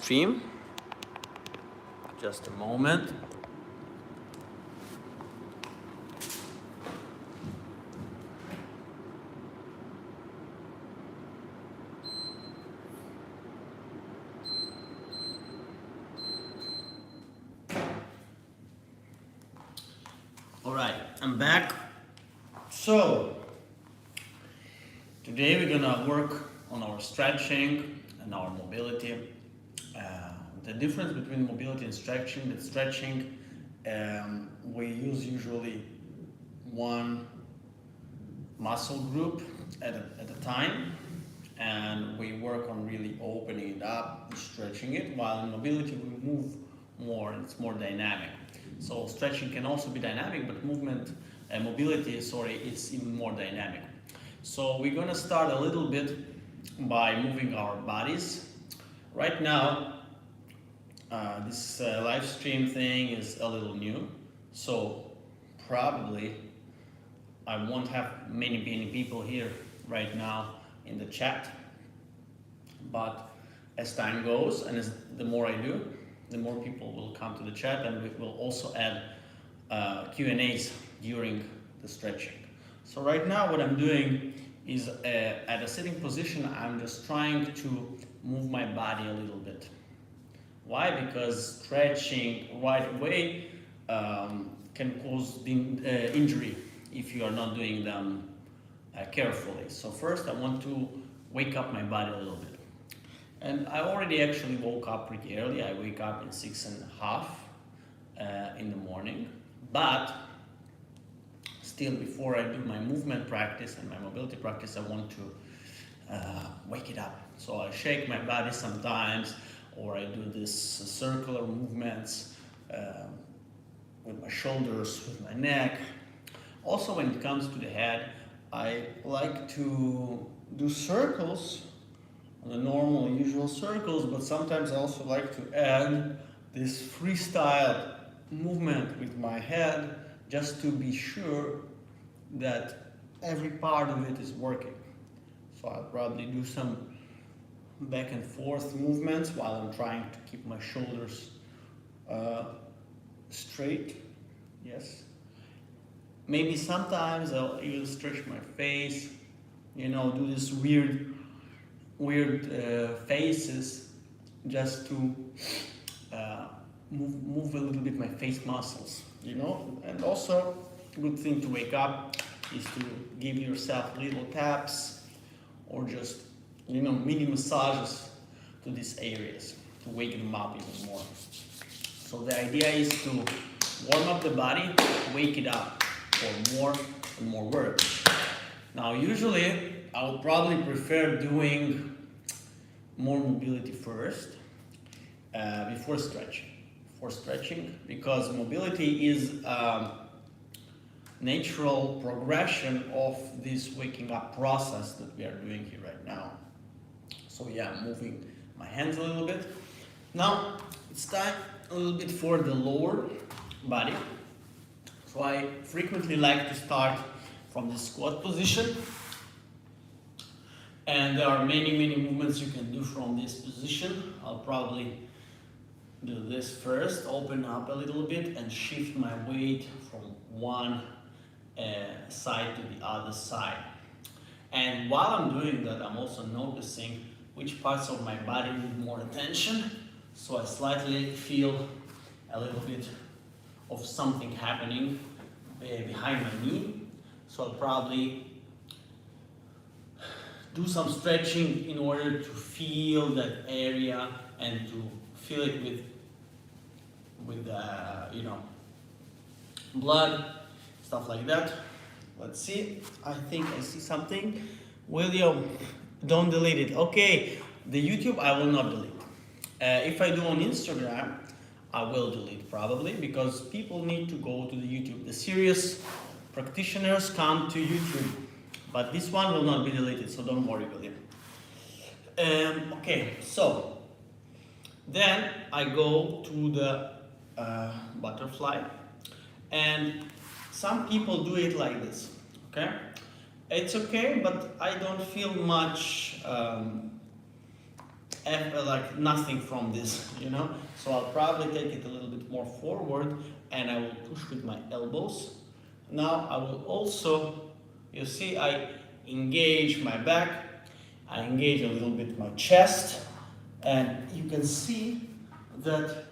stream. Just a moment. All right, I'm back. So today we're gonna work on our stretching and our mobility. The difference between mobility and stretching, with stretching, we use usually one muscle group at a time, and we work on really opening it up, stretching it, while in mobility we move more, it's more dynamic. So stretching can also be dynamic, but mobility, it's even more dynamic. So we're gonna start a little bit by moving our bodies. Right now, this live stream thing is a little new, so probably I won't have many people here right now in the chat. But as time goes and as the more I do, the more people will come to the chat, and we will also add Q&As during the stretching. So right now what I'm doing is at a sitting position, I'm just trying to move my body a little bit. Why? Because stretching right away can cause injury if you are not doing them carefully. So first I want to wake up my body a little bit. And I already actually woke up pretty early. I wake up at 6:30 in the morning. But still, before I do my movement practice and my mobility practice, I want to wake it up. So I shake my body sometimes, or I do this circular movements with my shoulders, with my neck. Also, when it comes to the head, I like to do circles, the normal, usual circles, but sometimes I also like to add this freestyle movement with my head, just to be sure that every part of it is working. So I'll probably do some back and forth movements while I'm trying to keep my shoulders straight. Yes. Maybe sometimes I'll even stretch my face, do this weird faces, just to move a little bit my face muscles, And also, a good thing to wake up is to give yourself little taps, or just mini massages to these areas to wake them up even more. So the idea is to warm up the body, wake it up for more and more work. Now usually I would probably prefer doing more mobility first before stretching, because mobility is natural progression of this waking up process that we are doing here right now. So yeah, moving my hands a little bit. Now it's time a little bit for the lower body. So I frequently like to start from the squat position, and there are many movements you can do from this position. I'll probably do this first, open up a little bit and shift my weight from one side to the other side. And while I'm doing that, I'm also noticing which parts of my body need more attention. So I slightly feel a little bit of something happening behind my knee. So I'll probably do some stretching in order to feel that area and to fill it with blood, stuff like that. Let's see. I think I see something. William, don't delete it. Okay, the YouTube I will not delete. If I do on Instagram, I will delete probably, because people need to go to the YouTube. The serious practitioners come to YouTube, but this one will not be deleted, so don't worry, William. Okay, so then I go to the butterfly, and some people do it like this. Okay, it's okay, but I don't feel much like nothing from this, you know. So I'll probably take it a little bit more forward, and I will push with my elbows. Now I will also, you see, I engage my back, I engage a little bit my chest, and you can see that,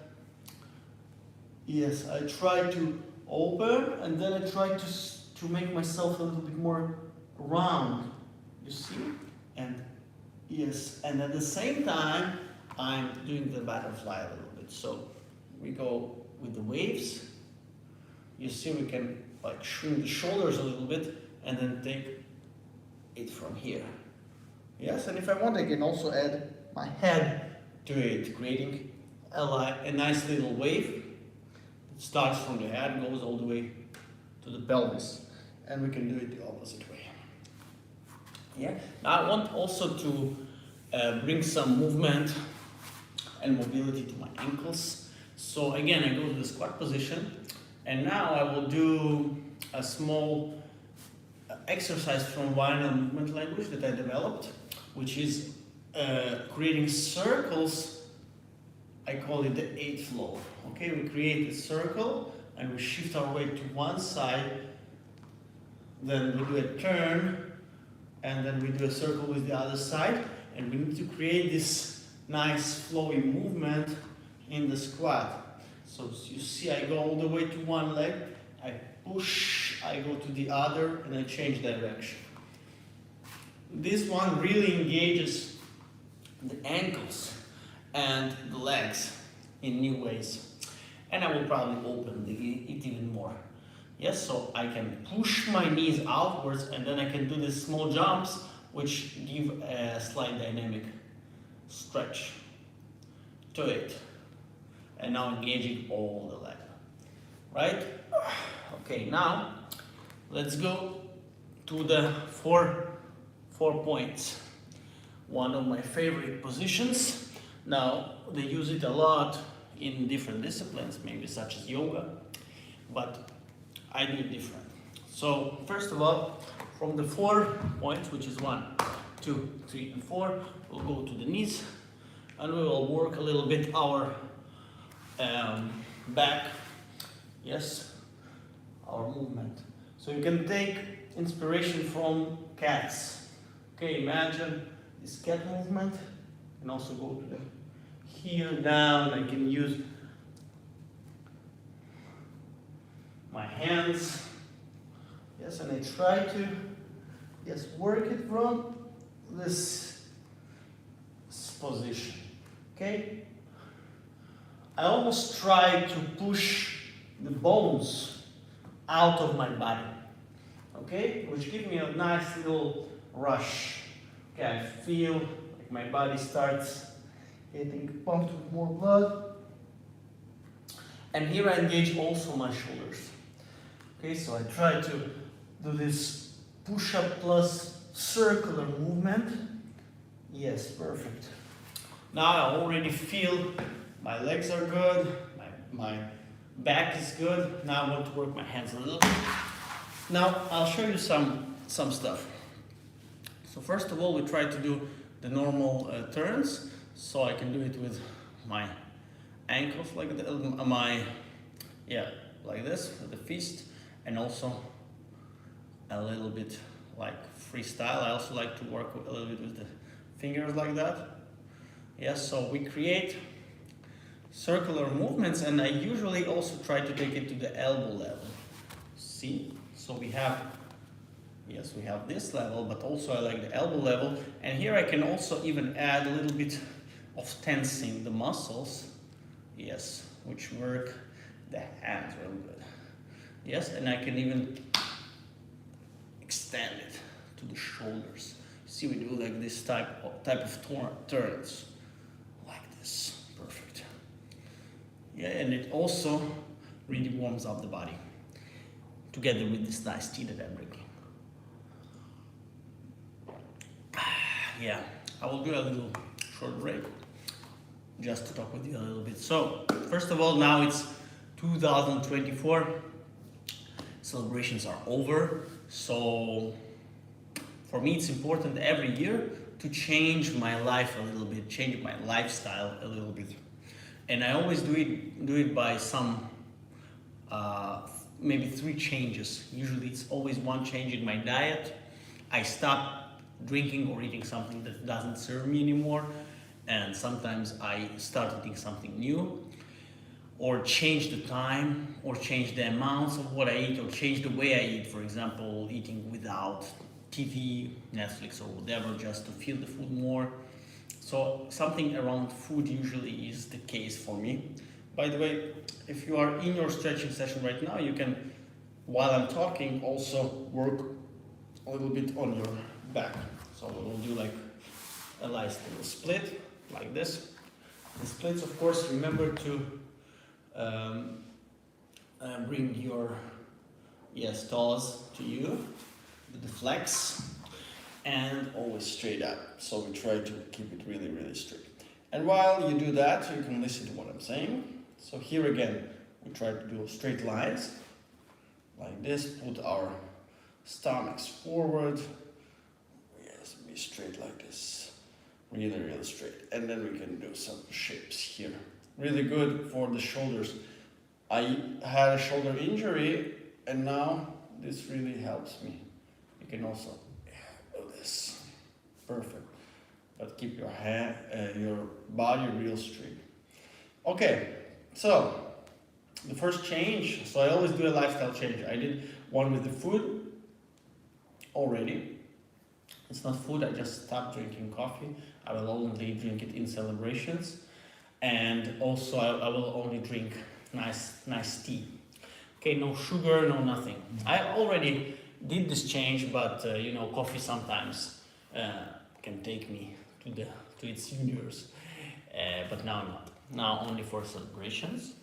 yes, I try to open, and then I try to make myself a little bit more round, you see, and yes, and at the same time I'm doing the butterfly a little bit. So we go with the waves, you see, we can like shrink the shoulders a little bit and then take it from here. Yes, and if I want, I can also add my head to it, creating a nice little wave. It starts from the head, goes all the way to the pelvis, and we can do it the opposite way. Yeah. Now I want also to bring some movement and mobility to my ankles. So again, I go to the squat position, and now I will do a small exercise from vinyl movement language that I developed, which is creating circles. I call it the 8 flow. Okay, we create a circle and we shift our weight to one side, then we do a turn, and then we do a circle with the other side, and we need to create this nice flowy movement in the squat. So you see, I go all the way to one leg, I push, I go to the other, and I change direction. This one really engages the ankles and the legs in new ways. And I will probably open it even more. Yes, so I can push my knees outwards, and then I can do these small jumps which give a slight dynamic stretch to it. And now engaging all the leg. Right? Okay, now let's go to the four points. One of my favorite positions. Now, they use it a lot in different disciplines, maybe such as yoga, but I do it different. So, first of all, from the 4 points, which is 1, 2, 3, and 4, we'll go to the knees, and we will work a little bit our back, yes, our movement. So you can take inspiration from cats. Okay, imagine this cat movement, and also go to the heel down. I can use my hands, yes, and I try to, yes, work it from this position, okay? I almost try to push the bones out of my body, okay? Which gives me a nice little rush. Okay, I feel like my body starts getting pumped with more blood. And here I engage also my shoulders. Okay, so I try to do this push-up plus circular movement. Yes, perfect. Now I already feel my legs are good, my back is good. Now I want to work my hands a little bit. Now I'll show you some stuff. So first of all, we try to do the normal turns. So I can do it with my ankles like like this with the fist, and also a little bit like freestyle. I also like to work a little bit with the fingers like that. Yes, so we create circular movements, and I usually also try to take it to the elbow level. See? So we have this level, but also I like the elbow level. And here I can also even add a little bit of tensing the muscles, yes, which work the hands real good. Yes, and I can even extend it to the shoulders. See, we do like this type of turns, like this, perfect. Yeah, and it also really warms up the body, together with this nice tea that I'm drinking. Yeah, I will do a little short break just to talk with you a little bit. So, first of all, now it's 2024. Celebrations are over. So, for me, it's important every year to change my life a little bit, change my lifestyle a little bit. And I always do it by some maybe 3 changes. Usually it's always one change in my diet. I stop drinking or eating something that doesn't serve me anymore, and sometimes I start eating something new, or change the time, or change the amounts of what I eat, or change the way I eat. For example, eating without TV, Netflix, or whatever, just to feel the food more. So something around food usually is the case for me. By the way, if you are in your stretching session right now, you can, while I'm talking, also work a little bit on your back. So we'll do like a nice little split, like this. The splits, of course, remember to bring your toes to you with the flex, and always straight up. So we try to keep it really, really straight. And while you do that, you can listen to what I'm saying. So here again, we try to do straight lines, like this, put our stomachs forward. Yes, be straight like this, really, really straight. And then we can do some shapes here. Really good for the shoulders. I had a shoulder injury, and now this really helps me. You can also do this, perfect. But keep your hand, your body real straight. Okay, so the first change. So I always do a lifestyle change. I did one with the food already. It's not food. I just stopped drinking coffee. I will only drink it in celebrations, and also I will only drink nice tea. Okay, no sugar, no nothing. I already did this change, but coffee sometimes can take me to its universe, but now not. Now only for celebrations.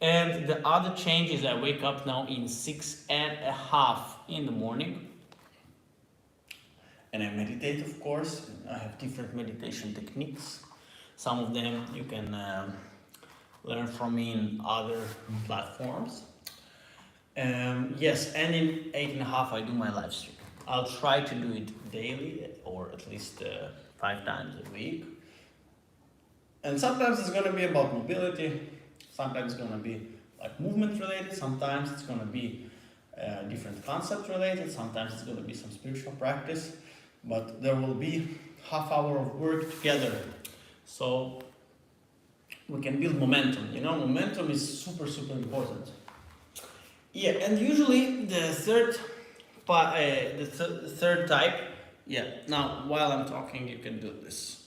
And the other change is I wake up now in 6:30 in the morning, and I meditate, of course. I have different meditation techniques. Some of them you can learn from me in other platforms. Yes, and in 8:30 I do my live stream. I'll try to do it daily, or at least 5 times a week. And sometimes it's going to be about mobility, sometimes it's going to be like movement related, sometimes it's going to be different concept related, sometimes it's going to be some spiritual practice, but there will be half hour of work together. So we can build momentum. Momentum is super, super important. Yeah, and usually the third type, now while I'm talking you can do this.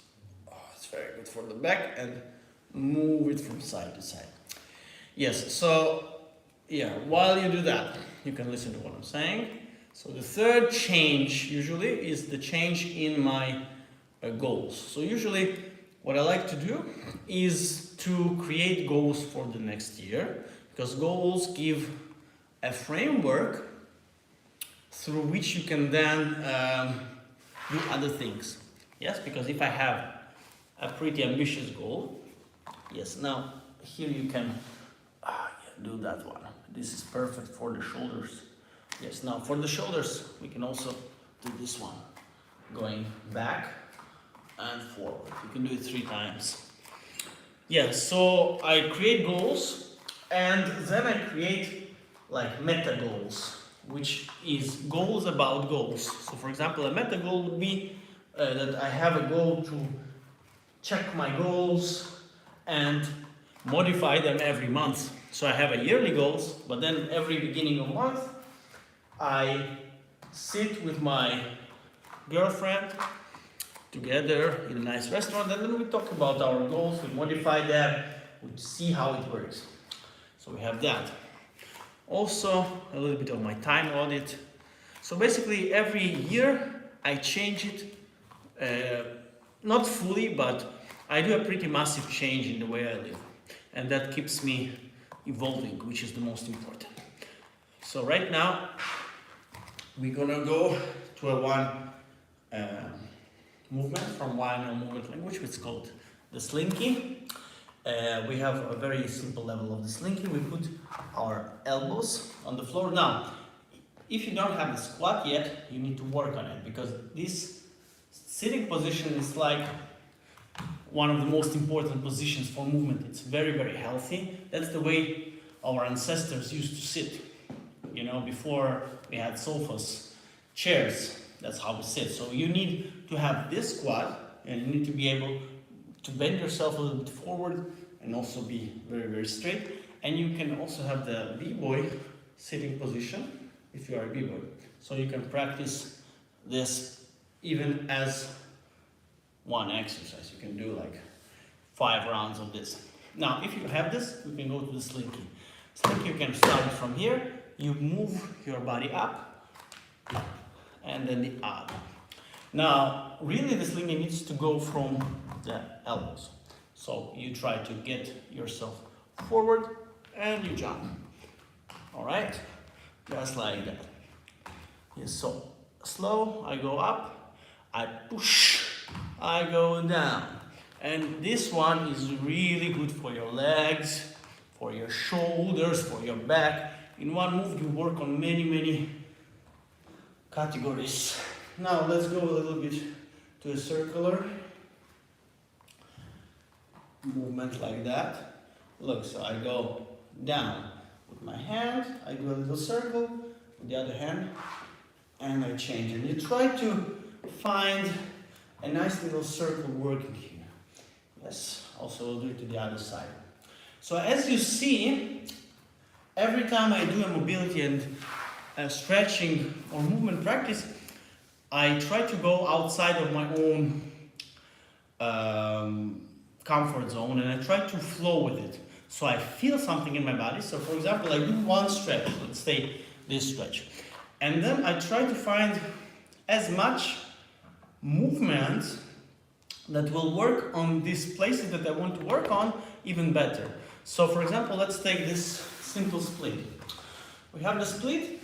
It's very good for the back, and move it from side to side. Yes, so while you do that, you can listen to what I'm saying. So the third change usually is the change in my goals. So usually what I like to do is to create goals for the next year, because goals give a framework through which you can then do other things. Yes, because if I have a pretty ambitious goal, now here you can do that one. This is perfect for the shoulders. Yes, now for the shoulders we can also do this one, going back and forward. You can do it 3 times. So I create goals, and then I create like meta goals, which is goals about goals. So for example, a meta goal would be that I have a goal to check my goals and modify them every month. So I have a yearly goals, but then every beginning of month I sit with my girlfriend together in a nice restaurant, and then we talk about our goals, we modify them, we see how it works. So we have that. Also a little bit of my time audit. So basically every year I change it, not fully, but I do a pretty massive change in the way I live, and that keeps me evolving, which is the most important. So right now we're gonna go to a one movement from YML movement language, which is called the slinky. We have a very simple level of the slinky. We put our elbows on the floor. Now, if you don't have the squat yet, you need to work on it, because this Sitting position is like one of the most important positions for movement. It's very, very healthy. That's the way our ancestors used to sit. You know, before we had sofas, chairs, that's how we sit. So you need to have this squat, and you need to be able to bend yourself a little bit forward and also be very, very straight. And you can also have the b-boy sitting position if you are a b-boy. So you can practice this even as one exercise. You can do like 5 rounds of this. Now, if you have this, you can go to the slinky. Slinky, you can start from here. You move your body up and then the up. Now, really the slinky needs to go from the elbows. So you try to get yourself forward and you jump. All right? Just like that. Yes, so slow, I go up, I push, I go down. And this one is really good for your legs, for your shoulders, for your back. In one move, you work on many, many categories. Now, let's go a little bit to a circular movement like that. Look, so I go down with my hand, I do a little circle with the other hand, and I change. And you try to find a nice little circle working here. Yes, also we'll do it to the other side. So as you see, every time I do a mobility and stretching or movement practice, I try to go outside of my own comfort zone, and I try to flow with it. So I feel something in my body. So for example, I do one stretch, let's say this stretch. And then I try to find as much movement that will work on these places that I want to work on even better. So for example, let's take this simple split. We have the split.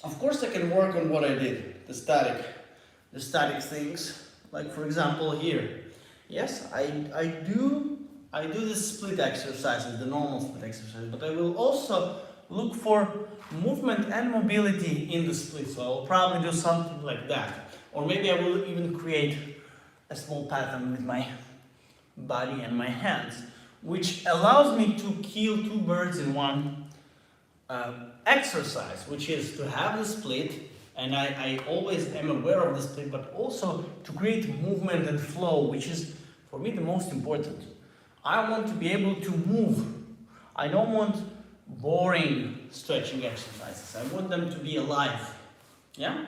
Of course I can work on what I did, the static things. Like for example here. Yes, I do this split exercises, the normal split exercise, but I will also look for movement and mobility in the split. So I'll probably do something like that. Or maybe I will even create a small pattern with my body and my hands, which allows me to kill 2 birds in one exercise, which is to have the split, and I always am aware of the split, but also to create movement and flow, which is for me the most important. I want to be able to move. I don't want boring stretching exercises. I want them to be alive. Yeah?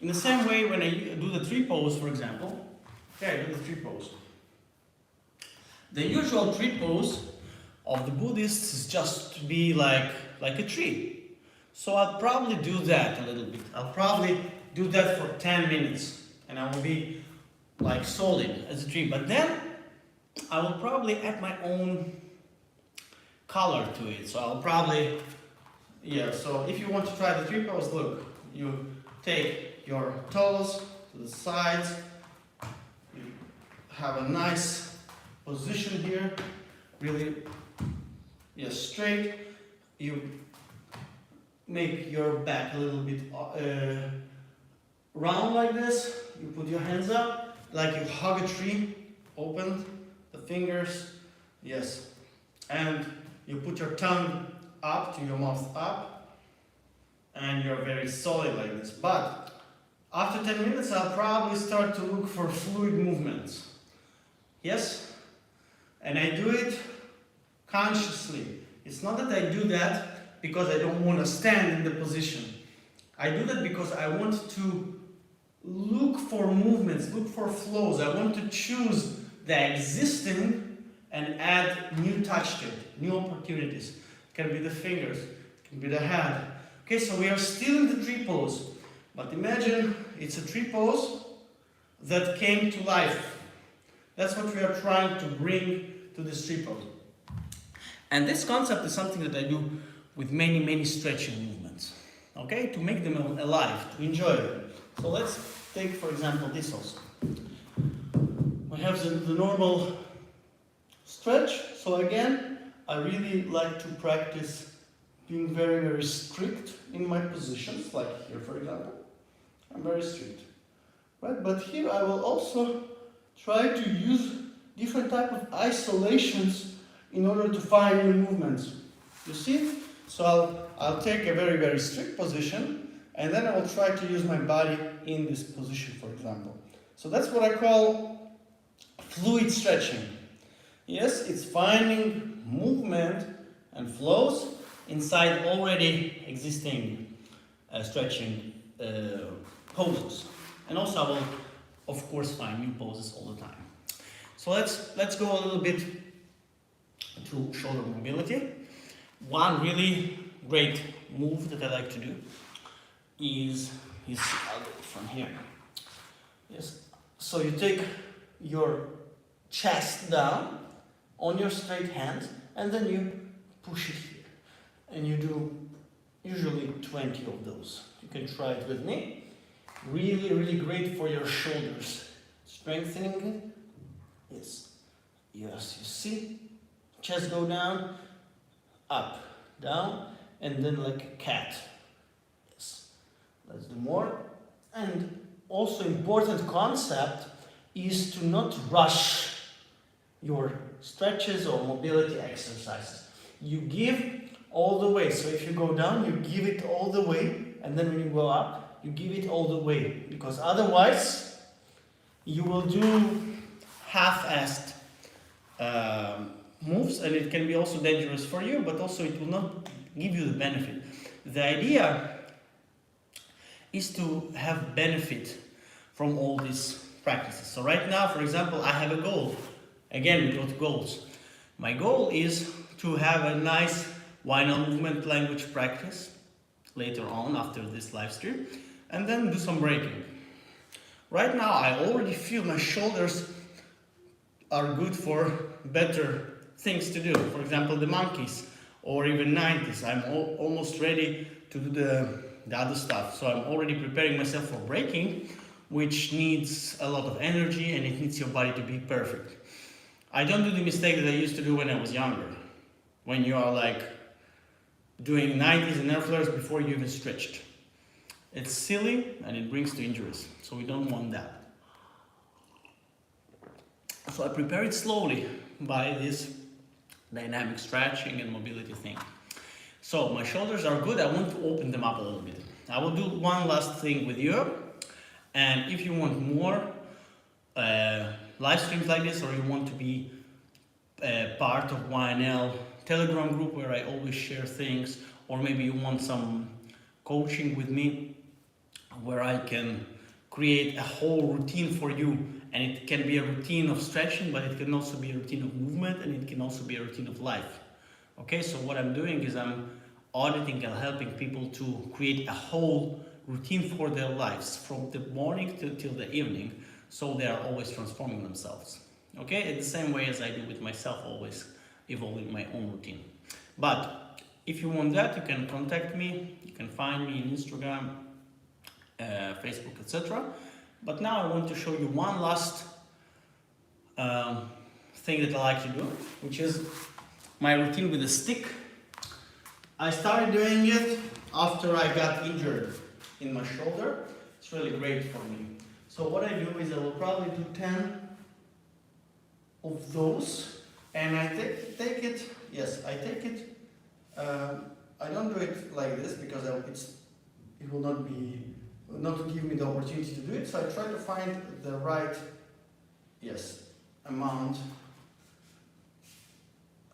In the same way, when I do the tree pose, for example, okay, I do the tree pose. The usual tree pose of the Buddhists is just to be like a tree. So I'll probably do that a little bit. I'll probably do that for 10 minutes, and I will be like solid as a tree. But then I will probably add my own color to it. So I'll probably, so if you want to try the tree pose, look, you take your toes to the sides, you have a nice position here, really, straight. You make your back a little bit round like this. You put your hands up, like you hug a tree, open the fingers, yes. And you put your tongue up to your mouth up, and you're very solid like this. But after 10 minutes, I'll probably start to look for fluid movements. Yes? And I do it consciously. It's not that I do that because I don't want to stand in the position. I do that because I want to look for movements, look for flows. I want to choose the existing and add new touch to it, new opportunities. It can be the fingers, it can be the hand. Okay, so we are still in the tree pose, but imagine it's a tree pose that came to life. That's what we are trying to bring to this tree pose. And this concept is something that I do with many, many stretching movements. Okay, to make them alive, to enjoy them. So let's take, for example, this also. I have the normal stretch. So again, I really like to practice being very, very strict in my positions, like here, for example. I'm very strict. right? But here I will also try to use different type of isolations in order to find new movements. You see? So I'll take a very, very strict position, and then I will try to use my body in this position, for example. So that's what I call fluid stretching. Yes, it's finding movement and flows inside already existing stretching poses. And also I will, of course, find new poses all the time. So let's go a little bit to shoulder mobility. One really great move that I like to do is, I'll go from here. Yes. So you take your chest down on your straight hand, and then you push it here. And you do usually 20 of those. You can try it with me. Really, really great for your shoulders. Strengthening it. Yes. Yes, you see? Chest go down, up, down, and then like a cat. Yes. Let's do more. And also important concept is to not rush your stretches or mobility exercises. You give all the way. So if you go down, you give it all the way, and then when you go up, you give it all the way, because otherwise you will do half-assed moves, and it can be also dangerous for you, but also it will not give you the benefit. The idea is to have benefit from all these practices. So right now, for example, I have a goal. Again, we go to goals. My goal is to have a nice YNL movement language practice later on after this live stream, and then do some breaking. Right now, I already feel my shoulders are good for better things to do. For example, the monkeys or even 90s. I'm almost ready to do the other stuff. So I'm already preparing myself for breaking, which needs a lot of energy and it needs your body to be perfect. I don't do the mistake that I used to do when I was younger, when you are like doing 90s and air flares before you even stretched. It's silly and it brings to injuries, so we don't want that. So I prepare it slowly by this dynamic stretching and mobility thing. So my shoulders are good, I want to open them up a little bit. I will do one last thing with you, and if you want more live streams like this, or you want to be part of YNL Telegram group where I always share things, or maybe you want some coaching with me where I can create a whole routine for you, and it can be a routine of stretching, but it can also be a routine of movement, and it can also be a routine of life. Okay, so what I'm doing is I'm auditing and helping people to create a whole routine for their lives from the morning till the evening, so they are always transforming themselves. Okay, in the same way as I do with myself, always evolving my own routine. But if you want that, you can contact me. You can find me on Instagram, Facebook, etc. But now I want to show you one last thing that I like to do, which is my routine with a stick. I started doing it after I got injured in my shoulder. It's really great for me. So what I do is I will probably do 10 of those, and I take it. Yes, I take it. I don't do it like this because it will not give me the opportunity to do it. So I try to find the right, amount,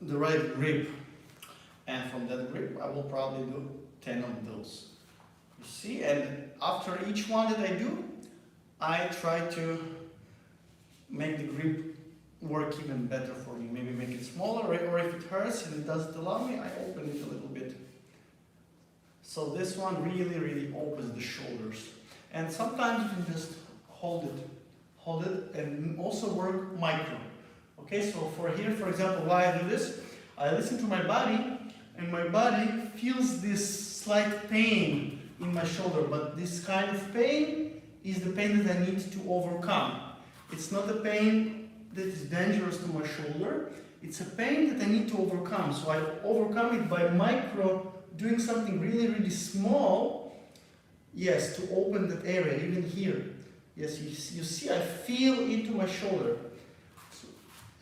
the right grip, and from that grip I will probably do 10 of those. You see, and after each one that I do, I try to make the grip work even better for me. Maybe make it smaller, or if it hurts and it doesn't allow me, I open it a little bit. So this one really, really opens the shoulders. And sometimes you can just hold it, and also work micro. Okay, so for here, for example, why I do this, I listen to my body, and my body feels this slight pain in my shoulder, but this kind of pain is the pain that I need to overcome. It's not a pain that is dangerous to my shoulder, it's a pain that I need to overcome. So I overcome it by micro, doing something really, really small, to open that area, even here. Yes, you see, I feel into my shoulder. So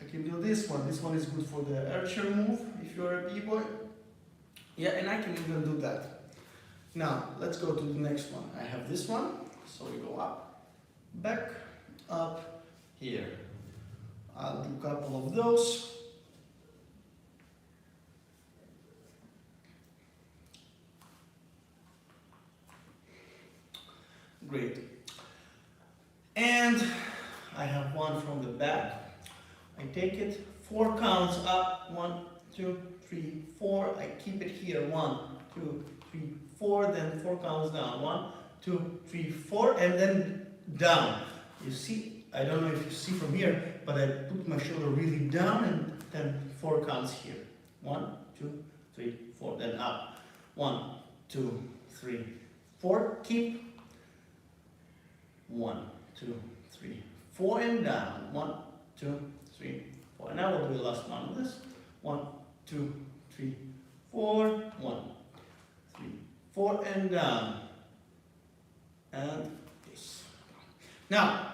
I can do this one. This one is good for the archer move if you're a b-boy. Yeah, and I can even do that. Now, let's go to the next one. I have this one. So we go up, back, up, here. I'll do a couple of those. Great. And I have one from the back. I take it, 4 counts up, 1, 2, 3, 4. I keep it here, 1, 2, 3, 4. Then 4 counts down, 1, 2, 3, 4, and then down. You see, I don't know if you see from here, but I put my shoulder really down and then 4 counts here. 1, 2, 3, 4, then up. 1, 2, 3, 4. Keep. 1, 2, 3, 4, and down. 1, 2, 3, 4. And now we'll do the last one of this. 1, 2, 3, 4. 1, 3, 4, and down. And this. Now,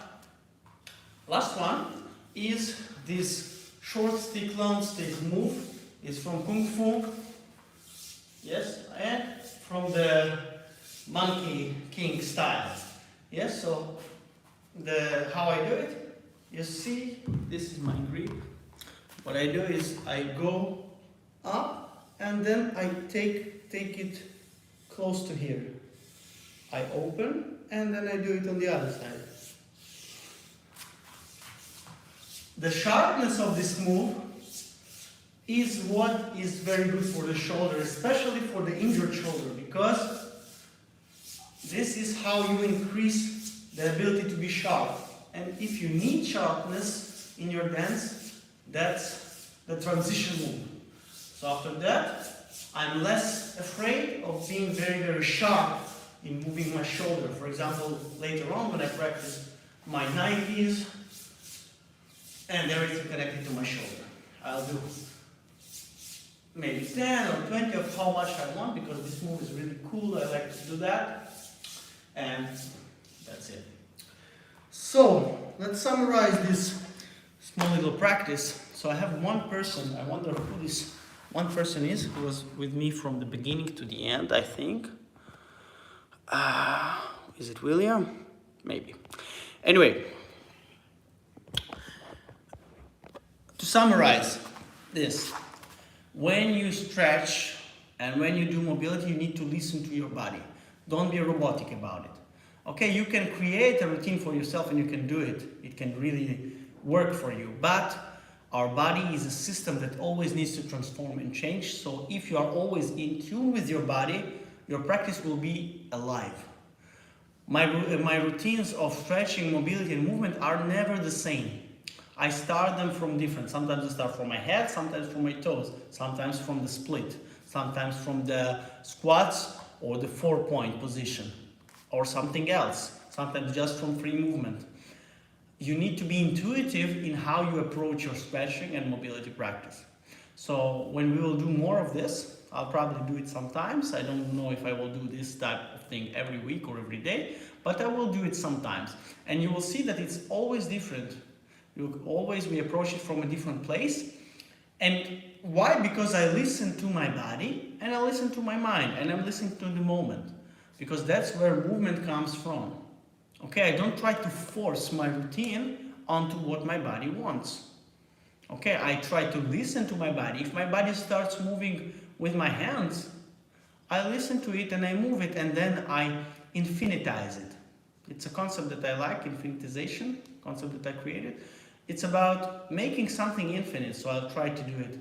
last one is this short stick, long stick move. It's from Kung Fu. Yes, and from the Monkey King style. Yes, so how I do it, you see, this is my grip. What I do is I go up and then I take it close to here. I open and then I do it on the other side. The sharpness of this move is what is very good for the shoulder, especially for the injured shoulder, because this is how you increase the ability to be sharp. And if you need sharpness in your dance, that's the transition move. So after that, I'm less afraid of being very, very sharp in moving my shoulder. For example, later on when I practice my 90s and everything connected to my shoulder, I'll do maybe 10 or 20 of how much I want, because this move is really cool. I like to do that. And that's it. So let's summarize this small little practice. So I have one person. I wonder who this one person is, who was with me from the beginning to the end, I think. Is it William? Maybe. Anyway, to summarize this, when you stretch and when you do mobility, you need to listen to your body. Don't be robotic about it. Okay, you can create a routine for yourself and you can do it. It can really work for you. But our body is a system that always needs to transform and change. So if you are always in tune with your body, your practice will be alive. My routines of stretching, mobility, and movement are never the same. I start them from different. Sometimes I start from my head, sometimes from my toes, sometimes from the split, sometimes from the squats, or the 4-point position, or something else, sometimes just from free movement. You need to be intuitive in how you approach your stretching and mobility practice. So when we will do more of this, I'll probably do it sometimes. I don't know if I will do this type of thing every week or every day, but I will do it sometimes. And you will see that it's always different. We approach it from a different place. And why? Because I listen to my body and I listen to my mind and I'm listening to the moment, because that's where movement comes from. Okay, I don't try to force my routine onto what my body wants. Okay, I try to listen to my body. If my body starts moving with my hands, I listen to it and I move it, and then I infinitize it. It's a concept that I like, infinitization, concept that I created. It's about making something infinite, so I'll try to do it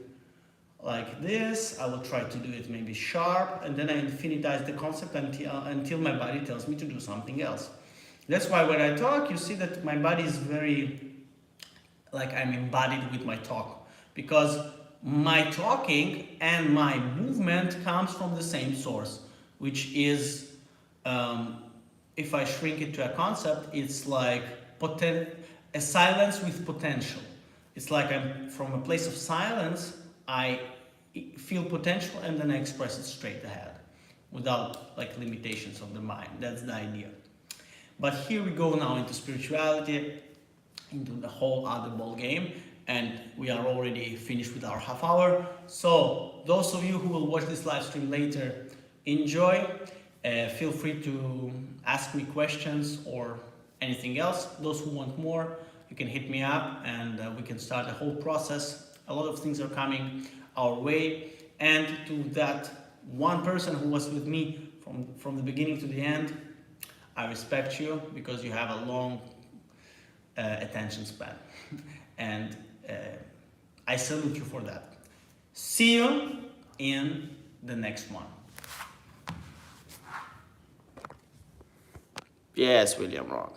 like this, I will try to do it maybe sharp, and then I infinitize the concept until my body tells me to do something else. That's why when I talk, you see that my body is very, like I'm embodied with my talk, because my talking and my movement comes from the same source, which is, if I shrink it to a concept, it's like a silence with potential. It's like I'm from a place of silence, I feel potential and then I express it straight ahead without like limitations of the mind. That's the idea. But here we go now into spirituality, into the whole other ball game, and we are already finished with our half hour. So those of you who will watch this live stream later, enjoy. Feel free to ask me questions or anything else. Those who want more, you can hit me up and we can start the whole process. A lot of things are coming our way. And to that one person who was with me from the beginning to the end, I respect you because you have a long attention span. And I salute you for that. See you in the next one. Yes, William Rock.